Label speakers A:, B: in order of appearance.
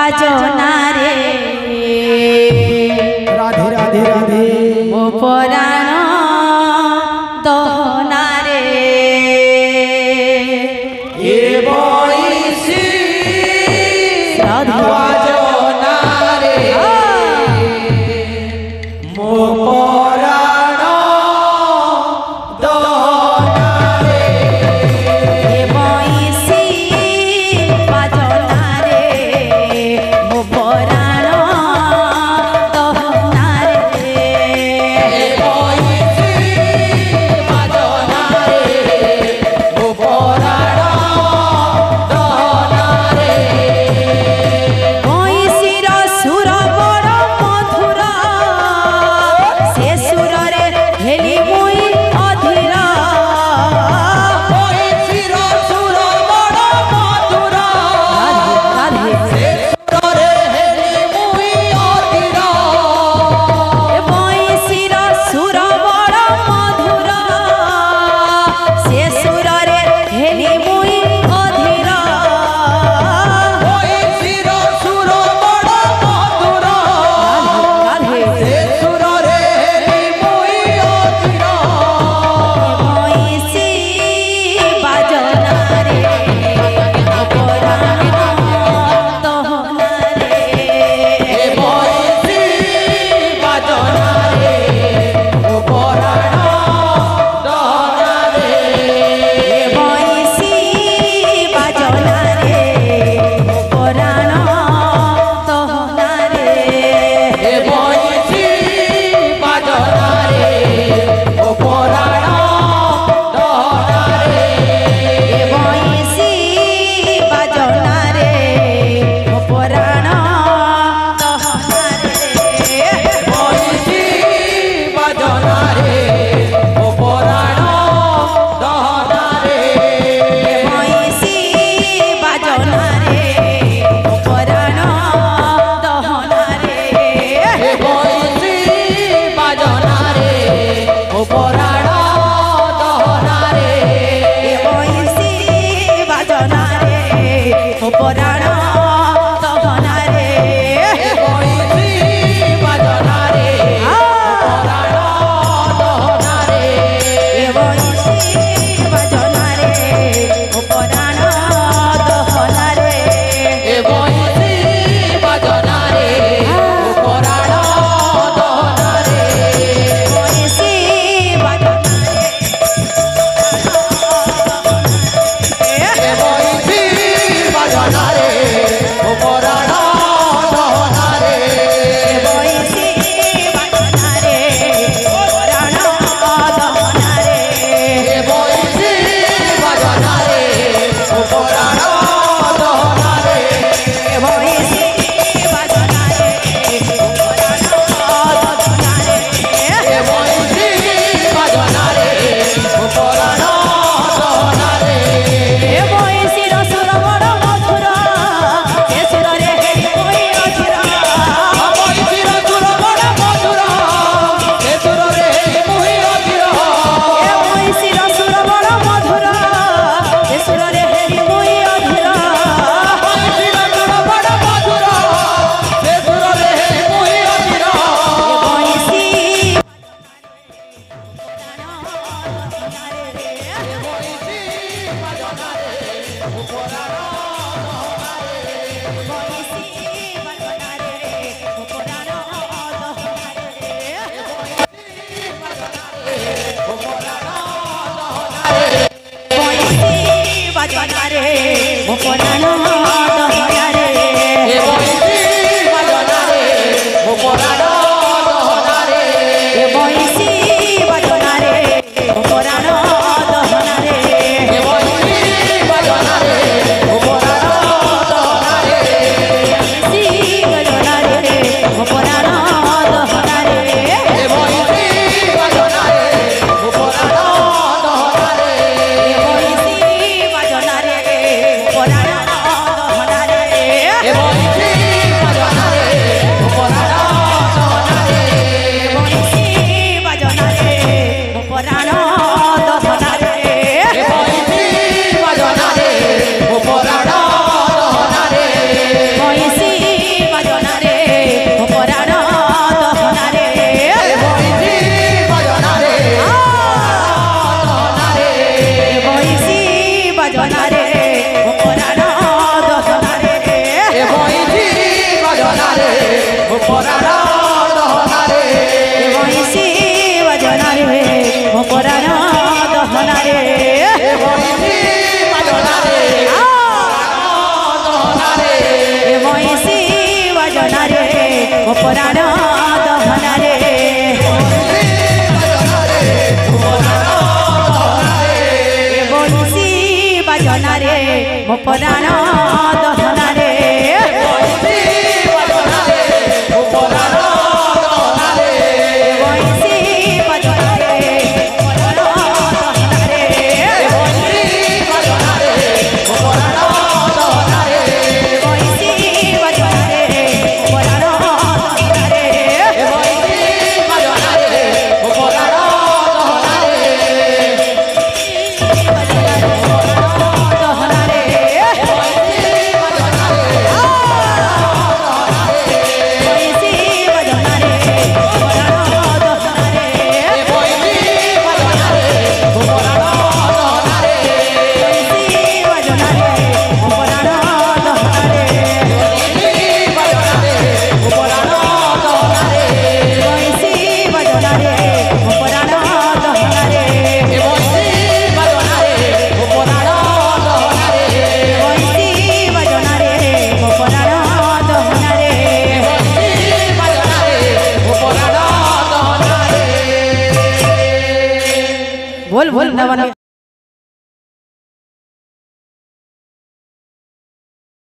A: बाजना रे
B: राधे राधे राधे
A: ओ पराण दहना रे
B: ए बइसी बाजना रे मो पराण दहना रे
A: ए बइसी बाजना रे मो पराण दहना रे
B: ए बइसी बाजना रे मो पराण दहना रे
A: बइसीर सुर बड़ मधुर से सुर रे हेली मुई अधीर
B: बइसीर सुर बड़ मधुर
A: राधे
B: से सुरे हेली मुई अधीर
A: बइसीर सुर बड़ मधुर से सुर रे हेली मुई अधीर
B: बइसीर सुर बड़ मधुर
A: राधे
B: से सुरे हेली मुई अधीर
A: बइसी बाजना रे अपराण दहना रे
B: ए बइसी बाजना रे ओ पराण दहना रे
A: बइसी बाजना रे अपराण दहना रे
B: ए बइसी बाजना रे ओ पराण दहना रे
A: बइसी बाजना रे अपराण दहना रे
B: बइसी बाजना रे ओ पराण दहना रे
A: बइसी बाजना रे अपराण दहना रे
B: ए बइसी बाजना रे ओ पराण दहना रे
A: बइसी बाजना रे अपराण दहना रे
B: ए बइसी बाजना रे ओ पराण दहना रे
A: बइसी बाजना रे अपराण दहना रे
B: ए बइसी बाजना रे ओ पराण दहना रे
A: बइसी बाजना
B: ए बइसी बाजना रे ओ पराण दहना रे
A: बइसी बाजना रे अपराण दहना रे
B: ए बइसी बाजना रे ओ पराण दहना रे
A: बइसी बाजना रे अपराण दहना रे
B: ए बइसी बाजना रे ओ पराण दहना रे
A: बइसीर सुर बड़ मधुर से सुर रे हेली मुई अधीर
B: बइसीर सुर बड़ मधुर से सुर रे मुई अधीर
A: बइसीर सुर बड़ मधुर से सुर रे हेली मुई अधीर
B: बइसीर सुर बड़ मधुर से सुर रे मुई अधीर
A: बइसी बाजना रे अपराण दहना रे
B: ए बइसी बाजना रे ओ पराण दहना रे
A: बइसी बाजना रे अपराण दहना रे
B: ए बइसी बाजना रे ओ पराण दहना रे
A: बइसी बाजना रे अपराण दहना रे
B: ए बइसी बाजना रे ओ पराण दहना रे
A: बइसी बाजना रे अपराण বাজনারে ও পরাণ দহনারে
B: এ বইছি বাজনারে ও পরাণ দহনারে
A: এ বইছি বাজনারে ও পরাণ দহনারে
B: এ বইছি বাজনারে দহনারে
A: এ বইছি বাজনারে ও পরাণ দহনারে এ বইছি বাজনারে ও পরাণ দহনারে
B: বইছি বাজনারে ও পরাণ দহনারে
A: বইছি বাজনারে পরাণ দহনারে
B: বইছি বাজনারে ও পরাণ দহনারে
A: বইছি বাজনারে পরাণ দহনারে
B: এ বইছি বাজনারে ও পরাণ দহনারে
A: দহনারে বইছি বাজনারে পরাণ দহনারে
B: এ বইছি বাজনারে ও পরাণ দহনারে
A: বইছি বাজনারে পরাণ দহনারে
B: বাজনারে ও পরাণ দহনারে
A: বইছি বাজনারে পরাণ দহনারে
B: এ বইছি বাজনারে ও পরাণ দহনারে
A: বইছি বাজনারে পরাণ দহনারে
B: বাজনারে ও পরাণ দহনারে
A: बोल बोल ना बना